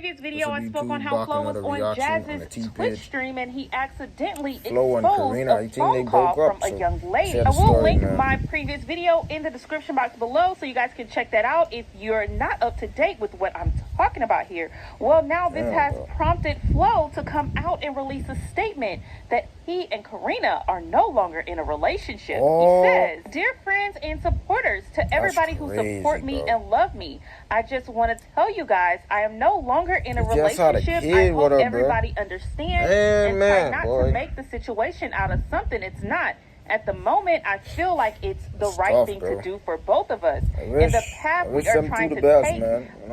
previous video, I spoke on how Flo was on Jazz's Twitch stream and he accidentally exposed a phone call from a young lady. I will link my previous video in the description box below so you guys can check that out if you're not up to date with what I'm talking about here. Well, now this has prompted Flo to come out and release a statement that he and Carena are no longer in a relationship. He says, "Dear friends and supporters, to everybody who support me and love me, I just want to tell you guys I am no longer in a relationship. I hope everybody understands and try not to make the situation out of something it's not. At the moment, I feel like it's the right thing to do for both of us. In the path we are trying to take,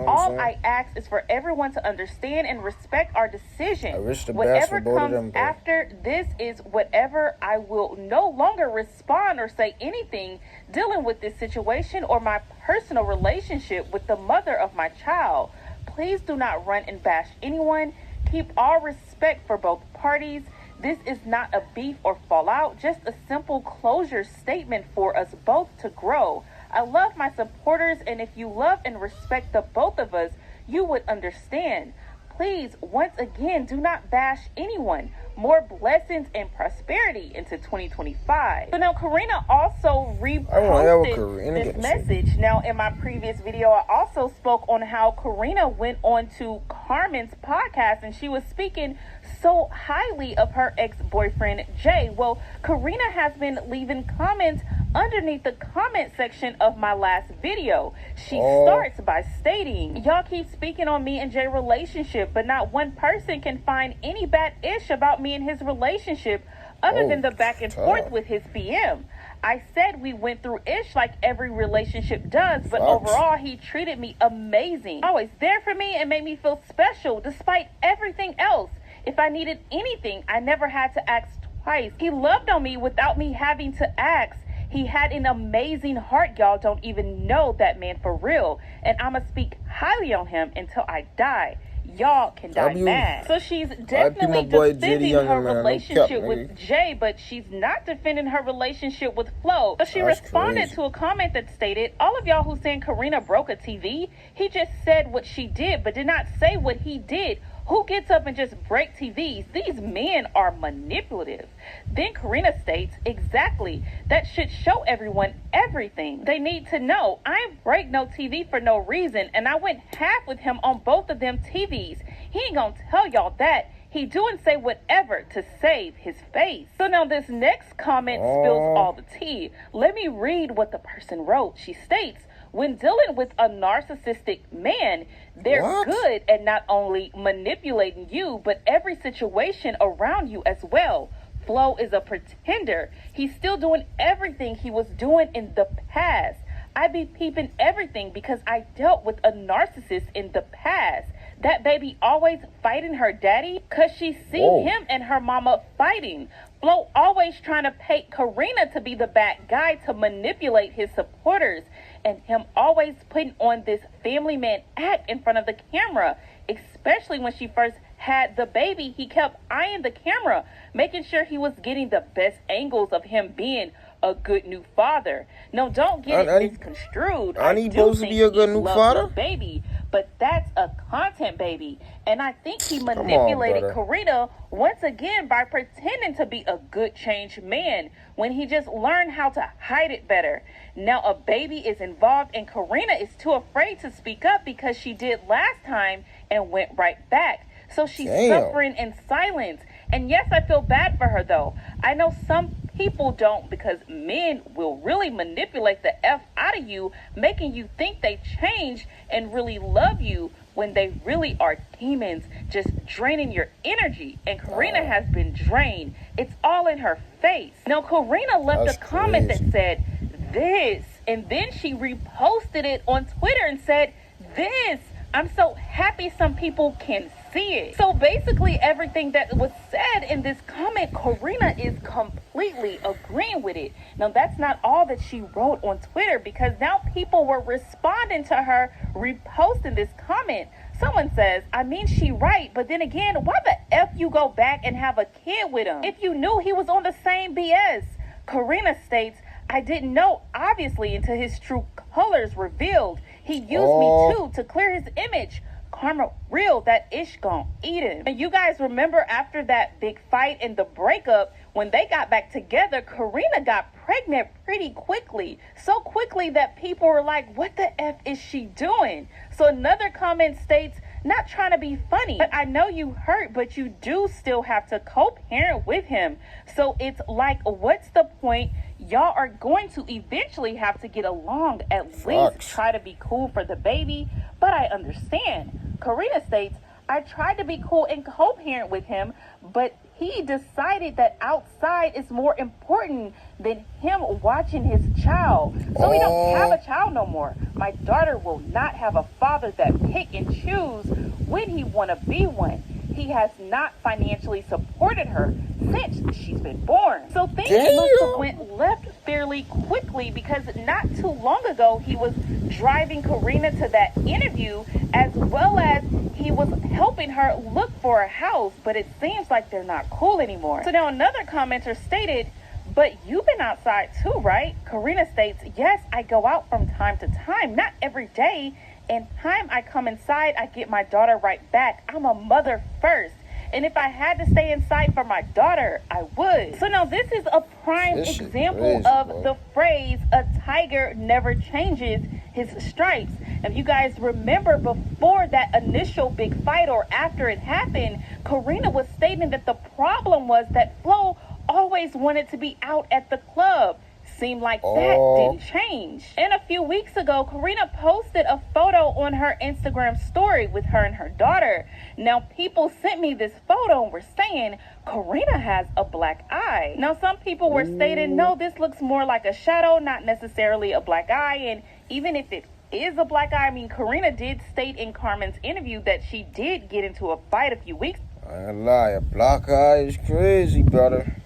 all I ask is for everyone to understand and respect our decision. Whatever comes after this is whatever. I will no longer respond or say anything dealing with this situation or my personal relationship with the mother of my child. Please do not run and bash anyone. Keep all respect for both parties. This is not a beef or fallout, just a simple closure statement for us both to grow. I love my supporters, and if you love and respect the both of us, you would understand. Please, once again, do not bash anyone. More blessings and prosperity into 2025. So now Carena also reposted this message. Now in my previous video, I also spoke on how Carena went on to Carmen's podcast and she was speaking so highly of her ex-boyfriend Jay. Well, Carena has been leaving comments underneath the comment section of my last video. She starts by stating, "Y'all keep speaking on me and Jay relationship, but not one person can find any bad ish about me and his relationship other than the back and forth with his BM. I said we went through ish like every relationship does, but overall he treated me amazing. Always there for me and made me feel special despite everything else. If I needed anything, I never had to ask twice. He loved on me without me having to ask. He had an amazing heart. Y'all don't even know that man for real. And I'ma speak highly on him until I die. Y'all can die mad." So she's definitely defending her relationship with Jay, but she's not defending her relationship with Flo. So she responded to a comment that stated, "All of y'all who saying Carena broke a TV, he just said what she did, but did not say what he did. Who gets up and just break TVs? These men are manipulative." Then Carena states, "Exactly. That should show everyone everything. They need to know. I ain't break no TV for no reason, and I went half with him on both of them TVs. He ain't gonna tell y'all that. He do and say whatever to save his face." So now this next comment spills all the tea. Let me read what the person wrote. She states, "When dealing with a narcissistic man, they're good at not only manipulating you, but every situation around you as well. Flo is a pretender. He's still doing everything he was doing in the past. I be peeping everything because I dealt with a narcissist in the past. That baby always fighting her daddy because she see him and her mama fighting. Flo always trying to paint Carena to be the bad guy to manipulate his supporters. And him always putting on this family man act in front of the camera. Especially when she first had the baby, he kept eyeing the camera, making sure he was getting the best angles of him being a good new father. No, don't get it misconstrued. I do supposed to be a good new father, baby, but that's a content baby. And I think he manipulated Carena once again by pretending to be a good changed man when he just learned how to hide it better. Now a baby is involved and Carena is too afraid to speak up because she did last time and went right back. So she's suffering in silence. And yes, I feel bad for her though. I know some people don't because men will really manipulate the F out of you, making you think they change and really love you when they really are demons just draining your energy. And Carena has been drained. It's all in her face. Now Carena left a comment that said this, and then she reposted it on Twitter and said this. I'm so happy some people can see it. So basically everything that was said in this comment, Carena is completely agreeing with it. Now that's not all that she wrote on Twitter, because now people were responding to her reposting this comment. Someone says, "I mean, she right, but then again, why the F you go back and have a kid with him if you knew he was on the same BS?" Carena states, "I didn't know, obviously, until his true colors revealed. He used me too to clear his image." karma real, that Ish gon' eat him. And you guys remember after that big fight and the breakup, when they got back together, Carena got pregnant pretty quickly. So quickly that people were like, what the F is she doing? So another comment states, not trying to be funny, but I know you hurt, but you do still have to co-parent with him. So it's like, what's the point? Y'all are going to eventually have to get along, at least try to be cool for the baby. But I understand. Carena states, I tried to be cool and co-parent with him, but he decided that outside is more important than him watching his child. So we don't have a child no more. My daughter will not have a father that pick and choose when he want to be one. He has not financially supported her since she's been born. So things must have went left fairly quickly, because not too long ago he was driving Carena to that interview, as well as he was helping her look for a house, but it seems like they're not cool anymore. So now another commenter stated, but you've been outside too, right? Carena states, yes, I go out from time to time, not every day. And time I come inside, I get my daughter right back. I'm a mother first. And if I had to stay inside for my daughter, I would. So now this is a prime example of the phrase, a tiger never changes his stripes. If you guys remember, before that initial big fight or after it happened, Carena was stating that the problem was that Flo always wanted to be out at the club. Seemed like that didn't change. And a few weeks ago, Carena posted a photo on her Instagram story with her and her daughter. Now, people sent me this photo and were saying Carena has a black eye. Now, some people were stating, no, this looks more like a shadow, not necessarily a black eye. And even if it is a black eye, I mean, Carena did state in Carmen's interview that she did get into a fight a few weeks. I ain't lie, a black eye is crazy, brother.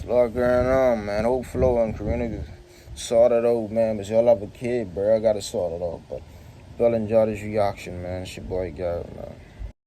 A lot going on, man. Hope Flo and Carena sort it out, man. But y'all have a kid, bro. I gotta sort it out. But y'all enjoy this reaction, man. It's your boy Garret, man.